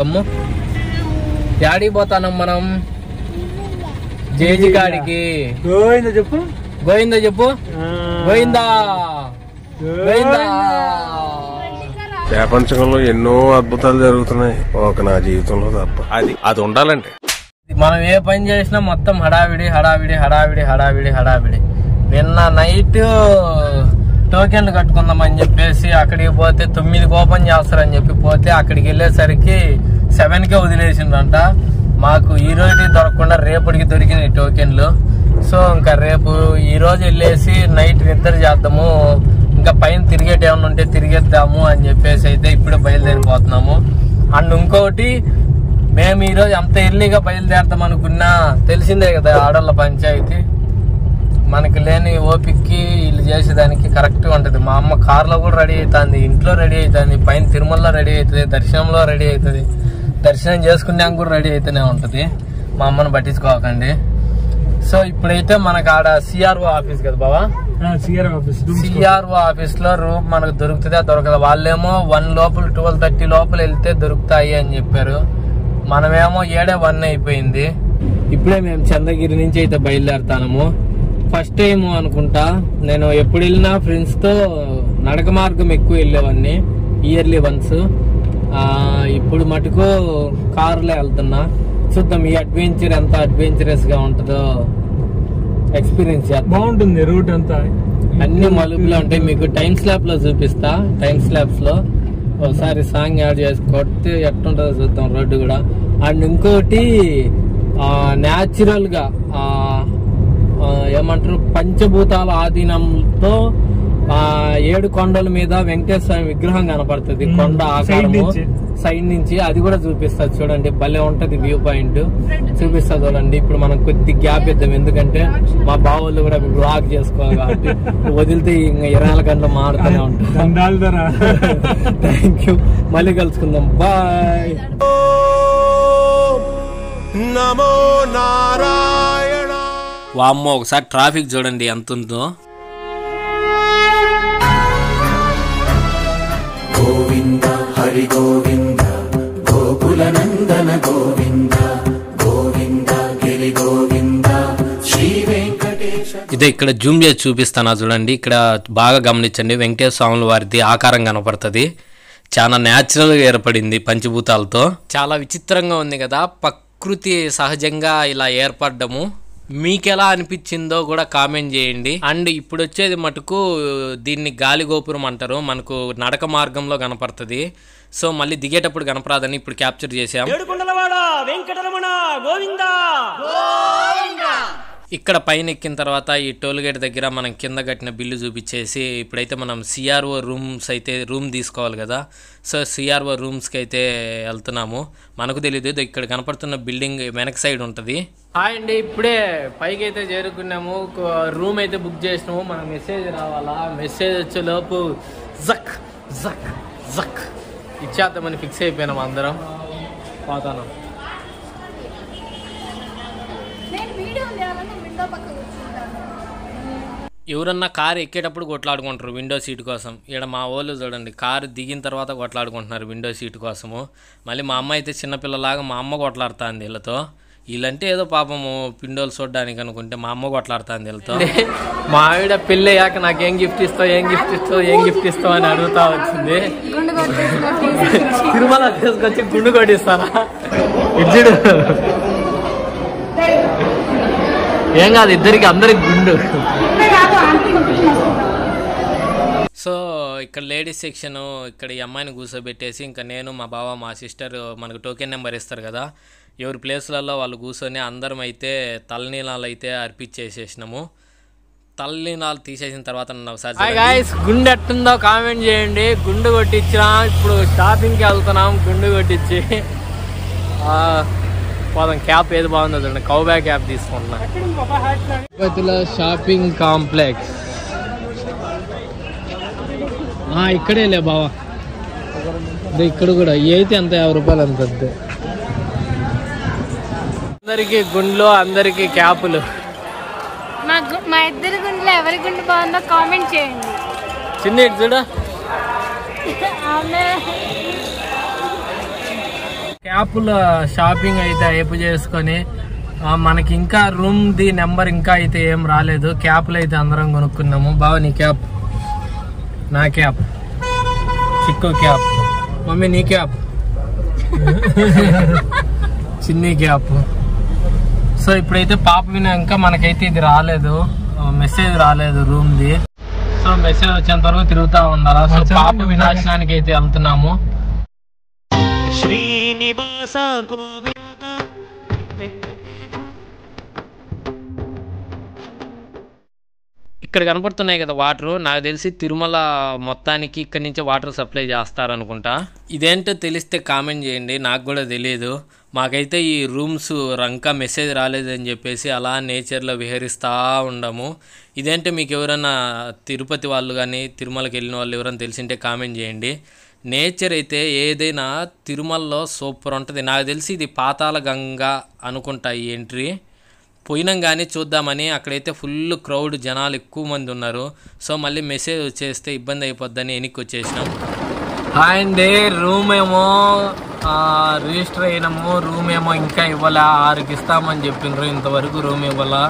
అమ్ము యాడికి పోతానం మనం? జేజీ గాడికి. గోవిందా చెప్పు, గోవిందా చెప్పు, గోవిందా గోవిందా. ప్రపంచంలో ఎన్నో అద్భుతాలు జరుగుతున్నాయి, ఒక నా జీవితంలో తప్ప. అది ఉండాలంటే మనం ఏ పని చేసినా మొత్తం హడావిడి హడావిడి హడావిడి హడావిడి హడావిడి. నిన్న నైట్ టోకెన్లు కట్టుకుందామని చెప్పేసి అక్కడికి పోతే 9కి ఓపెన్ చేస్తారని చెప్పి పోతే అక్కడికి వెళ్ళేసరికి 7కే వదిలేసిండ్రంట. మాకు ఈ రోజు దొరకకుండా రేపటికి దొరికినాయి టోకెన్లు. సో ఇంకా రేపు ఈ రోజు వెళ్ళేసి నైట్ నిద్ర చేద్దాము, ఇంకా పైన తిరిగేటి ఏమన్నా ఉంటే తిరిగేద్దాము అని చెప్పేసి అయితే ఇప్పుడే బయలుదేరిపోతున్నాము. అండ్ ఇంకోటి, మేము ఈరోజు అంత ఎర్లీగా బయలుదేరదాం అనుకున్నా, తెలిసిందే కదా ఆడోళ్ళ పంచాయతీ, మనకి లేని ఓపిక్కి వీళ్ళు చేసేదానికి కరెక్ట్గా ఉంటుంది. మా అమ్మ కార్లో కూడా రెడీ అవుతుంది, ఇంట్లో రెడీ అవుతుంది, పైన తిరుమలలో రెడీ అవుతుంది, దర్శనంలో రెడీ అవుతుంది, దర్శనం చేసుకున్నాక కూడా రెడీ అయితేనే ఉంటుంది. మా అమ్మను పట్టించుకోకండి. సో ఇప్పుడైతే మనకు ఆడ సిఆర్ఓ ఆఫీస్ కదా బావా, సిఆర్ఓ ఆఫీస్ లో రూమ్ మనకు దొరుకుతుందా దొరకదా? వాళ్ళేమో 1 లోపల 12:30 లోపల వెళ్తే దొరుకుతాయి అని చెప్పారు. మనమేమో 1 అయిపోయింది. ఇప్పుడే మేము చంద్రగిరి నుంచి అయితే బయలుదేరుతాము. ఫస్ట్ టైం అనుకుంటా నేను ఎప్పుడు వెళ్ళినా ఫ్రెండ్స్ తో నడక మార్గం ఎక్కువ వెళ్ళేవాడిని, ఇయర్లీ వన్స్. ఇప్పుడు మటుకు కారులో వెళ్తున్నా. చూద్దాం ఈ అడ్వెంచర్ ఎంత అడ్వెంచరస్ గా ఉంటుందో ఎక్స్పీరియన్స్ చేద్దాం. బాగుంటుంది రూట్ అంతా, అన్ని మలుపులు ఉంటాయి. మీకు టైం స్లాబ్ లో చూపిస్తా. టైం స్లాబ్స్ లో ఒకసారి సాంగ్ యాడ్ చేసి కొడితే ఎట్టుంటుందో చూద్దాం రోడ్డు కూడా. అండ్ ఇంకోటి న్యాచురల్ గా ఏమంటారు, పంచభూతాల ఆధీనంతో 7 కొండల మీద వెంకటేశ్వర స్వామి విగ్రహం కనపడుతుంది, కొండ ఆకారము సైడ్ నుంచి. అది కూడా చూపిస్తా చూడండి, భలే ఉంటది వ్యూ పాయింట్. చూపిస్తా చూడండి. ఇప్పుడు మనం కొద్ది గ్యాప్ ఇద్దాం, ఎందుకంటే మా బావోళ్ళు కూడా బ్లాగ్ చేసుకోవాలి కాబట్టి. వదిలితే ఇంకా 24 గంటలు మారుతూనే ఉంటాం. థ్యాంక్ యూ, మళ్ళీ కలుసుకుందాం, బాయ్. నమో నారాయణ. వామ్మో, ఒకసారి ట్రాఫిక్ చూడండి ఎంత ఉందో. గోవింద హరి గోవింద గోకుల నందన గోవింద గోవింద గిరి గోవింద శ్రీ వెంకటేశ. ఇదే ఇక్కడ జూమ్ చేసి చూపిస్తానా చూడండి. ఇక్కడ బాగా గమనించండి, వెంకటేశ్వర స్వాముల వారిది ఆకారం కనపడుతుంది. చాలా న్యాచురల్ గా ఏర్పడింది పంచభూతాలతో. చాలా విచిత్రంగా ఉంది కదా, ప్రకృతి సహజంగా ఇలా ఏర్పడము. మీకెలా అనిపించిందో కూడా కామెంట్ చేయండి. అండ్ ఇప్పుడు వచ్చేది మటుకు దీన్ని గాలి గోపురం అంటారు, మనకు నడక మార్గంలో కనపడుతుంది. సో మళ్ళీ దిగేటప్పుడు కనపరాదని ఇప్పుడు క్యాప్చర్ చేసాం. ఇక్కడ పైన ఎక్కిన తర్వాత ఈ టోల్ గేట్ దగ్గర మనం కింద కట్టిన బిల్లు చూపించేసి ఇప్పుడైతే మనం సిఆర్ఓ రూమ్స్ అయితే రూమ్ తీసుకోవాలి కదా. సో సిఆర్ఓ రూమ్స్కి అయితే వెళ్తున్నాము. మనకు తెలీదు, ఇక్కడ కనపడుతున్న బిల్డింగ్ వెనక సైడ్ ఉంటుంది. హాయ్ అండి, ఇప్పుడే పైకి అయితే చేరుకున్నాము. రూమ్ అయితే బుక్ చేసినాము. మన మెసేజ్ రావాలా, మెసేజ్ వచ్చే లోపు జక్ జక్ జక్ ఇచ్చేద్దామని ఫిక్స్ అయిపోయినాం అందరం. పోతాను. ఎవరన్నా కారు ఎక్కేటప్పుడు కొట్లాడుకుంటారు విండో సీట్ కోసం. ఇక్కడ మా వాళ్ళు చూడండి, కారు దిగిన తర్వాత కొట్లాడుకుంటున్నారు విండో సీట్ కోసము. మళ్ళీ మా అమ్మ అయితే చిన్నపిల్లలాగా మా అమ్మ కొట్లాడుతుంది వీళ్ళతో. వీళ్ళంటే ఏదో పాపము పిండోలు చూడడానికి అనుకుంటే మా అమ్మ కొట్లాడుతుంది వీళ్ళతో. మా ఆవిడ పెళ్ళి అయ్యాక నాకేం గిఫ్ట్ ఇస్తావు, ఏం గిఫ్ట్ ఇస్తావు, ఏం గిఫ్ట్ ఇస్తావు అని అడుగుతా వచ్చింది. తిరుమల తీసుకొచ్చి గుండు కొట్టిస్తారా? ఇడ్జుడు ఏం కాదు, ఇద్దరికి అందరికి గుండు. సో ఇక్కడ లేడీస్ సెక్షన్, ఇక్కడ ఈ అమ్మాయిని కూర్చోబెట్టేసి ఇంకా నేను మా బావ మా సిస్టర్ మనకు టోకెన్ నెంబర్ ఇస్తారు కదా, ఎవరి ప్లేస్లలో వాళ్ళు కూర్చొని అందరం అయితే తలనీలాలు అయితే అర్పించేసేసినాము. తలనీలాలు తీసేసిన తర్వాత గుండు ఎట్టుందో కామెంట్ చేయండి. గుండు కొట్టించినా, ఇప్పుడు షాపింగ్కి వెళ్తున్నాం. గుండు కొట్టించి పోదాం. క్యాప్ ఏది బాగుందో చూడండి, కౌబ్యాక్ క్యాప్ తీసుకుంటున్నా. తిరుపతిలో షాపింగ్ కాంప్లెక్స్ ఇక్కడే లే బావా, ఇక్కడ కూడా ఈ అయితే ఎంత 50 రూపాయలు అంత. అందరికి గుండ్లు, అందరికి క్యాపులు. మా ఇద్దరు గుండెలో ఎవరి గుండె బాగుందో కామెంట్ చేయండి. చిన్న చూడ క్యాప్ల షాపింగ్ అయితే అయిపు చేసుకొని మనకి ఇంకా రూమ్ ది నెంబర్ ఇంకా అయితే ఏం రాలేదు. క్యాప్లు అయితే అందరం కొనుక్కున్నాము. బావ నీ క్యాప్, నా క్యాప్, చిక్కు క్యాప్, మమ్మీ నీ క్యాప్, చిన్ని క్యాప్. సో ఇప్పుడైతే పాప వినాక మనకైతే ఇది రాలేదు, మెసేజ్ రాలేదు రూమ్ ది. సో మెసేజ్ వచ్చేంత వరకు తిరుగుతా ఉండాలా. సో పాప వినాశనానికి అయితే వెళ్తున్నాము. శ్రీనివాస ఇక్కడ కనపడుతున్నాయి కదా వాటర్. నాకు తెలిసి తిరుమల మొత్తానికి ఇక్కడి నుంచి వాటర్ సప్లై చేస్తారనుకుంటా. ఇదేంటో తెలిస్తే కామెంట్ చేయండి, నాకు కూడా తెలియదు. మాకైతే ఈ రూమ్స్ రంకా మెసేజ్ రాలేదని చెప్పేసి అలా నేచర్లో విహరిస్తూ ఉండము. ఇదేంటో మీకు ఎవరైనా తిరుపతి వాళ్ళు కానీ తిరుమలకి వెళ్ళిన వాళ్ళు ఎవరైనా తెలిసింటే కామెంట్ చేయండి. నేచర్ అయితే ఏదైనా తిరుమలలో సూపర్ ఉంటుంది. నాకు తెలిసి ఇది పాతాళ గంగా అనుకుంటా ఈ ఎంట్రీ. పోయినాం కానీ చూద్దామని, అక్కడైతే ఫుల్ క్రౌడ్, జనాలు ఎక్కువ మంది ఉన్నారు. సో మళ్ళీ మెసేజ్ వచ్చేస్తే ఇబ్బంది అయిపోద్దని వెనక్కి వచ్చేసినాం. హాయ్ అండి, రూమ్ ఏమో రిజిస్టర్ అయినాము. రూమ్ ఏమో ఇంకా ఇవ్వాలా, 6కి ఇస్తామని చెప్పిండ్రు. ఇంతవరకు రూమ్ ఇవ్వాలా,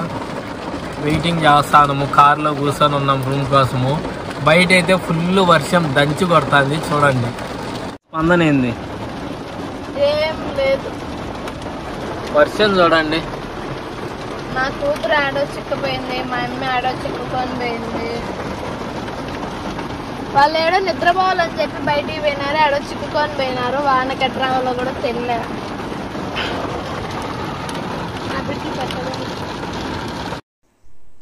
వెయిటింగ్ చేస్తాము. కార్లో కూర్చొని ఉన్నాం రూమ్ కోసము. బయట అయితే ఫుల్ వర్షం దంచి కొడుతుంది చూడండి. స్పందన ఏంది? ఏం లేదు, వర్షం చూడండి. నా కూతురు ఆడో చిక్కపోయింది, మా అమ్మ ఆడో చిక్కుకొని పోయింది. వాళ్ళు ఏడో నిద్రపోవాలని చెప్పి బయటికి పోయినారు, ఆడో చిక్కుకొని పోయినారు. వాన కట్రావలో కూడా తెలియలే.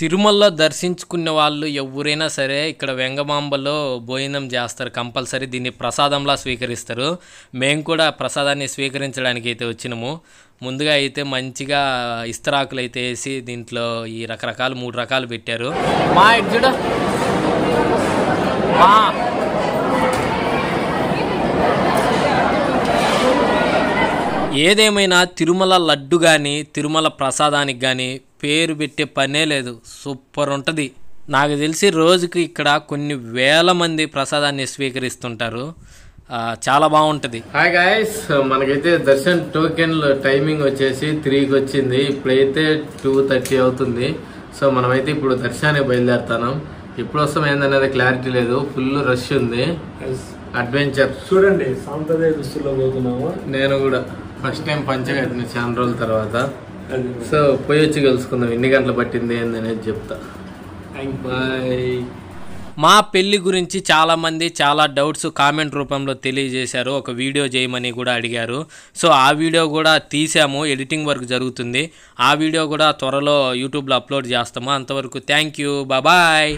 తిరుమలలో దర్శించుకునే వాళ్ళు ఎవరైనా సరే ఇక్కడ వెంగమాంబలో భోజనం చేస్తారు కంపల్సరీ. దీన్ని ప్రసాదంలా స్వీకరిస్తారు. మేము కూడా ప్రసాదాన్ని స్వీకరించడానికి అయితే వచ్చినాము. ముందుగా అయితే మంచిగా ఇస్తరాకులు అయితే వేసి దీంట్లో ఈ రకరకాలు 3 రకాలు పెట్టారు. మా ఎడ్జుడ ఏదేమైనా తిరుమల లడ్డు కానీ తిరుమల ప్రసాదానికి కానీ పేరు పెట్టే పనే లేదు. సూపర్ ఉంటుంది. నాకు తెలిసి రోజుకి ఇక్కడ కొన్ని వేల మంది ప్రసాదాన్ని స్వీకరిస్తుంటారు. చాలా బాగుంటుంది. హాయ్ గాయస్, మనకైతే దర్శన్ టోకెన్లు టైమింగ్ వచ్చేసి 3కి వచ్చింది. ఇప్పుడైతే 2:30 అవుతుంది. సో మనమైతే ఇప్పుడు దర్శనానికి బయలుదేరుతున్నాం. ఇప్పుడు వస్తాం ఏందనేది క్లారిటీ లేదు. ఫుల్ రష్ ఉంది. అడ్వెంచర్ చూడండి, సాంప్రదాయ దుస్తుల్లో పోతున్నాము. నేను కూడా ఫస్ట్ టైం పంచగట్టిన చాలా రోజుల తర్వాత. సో పోయి వచ్చి కలుసుకుందాం, ఎన్ని గంటలు పట్టింది ఏందనేది చెప్తా. బాయ్. మా పెళ్లి గురించి చాలామంది చాలా డౌట్స్ కామెంట్ రూపంలో తెలియజేశారు. ఒక వీడియో చేయమని కూడా అడిగారు. సో ఆ వీడియో కూడా తీసాము, ఎడిటింగ్ వర్క్ జరుగుతుంది. ఆ వీడియో కూడా త్వరలో యూట్యూబ్లో అప్లోడ్ చేస్తాము. అంతవరకు థ్యాంక్ యూ, బాయ్.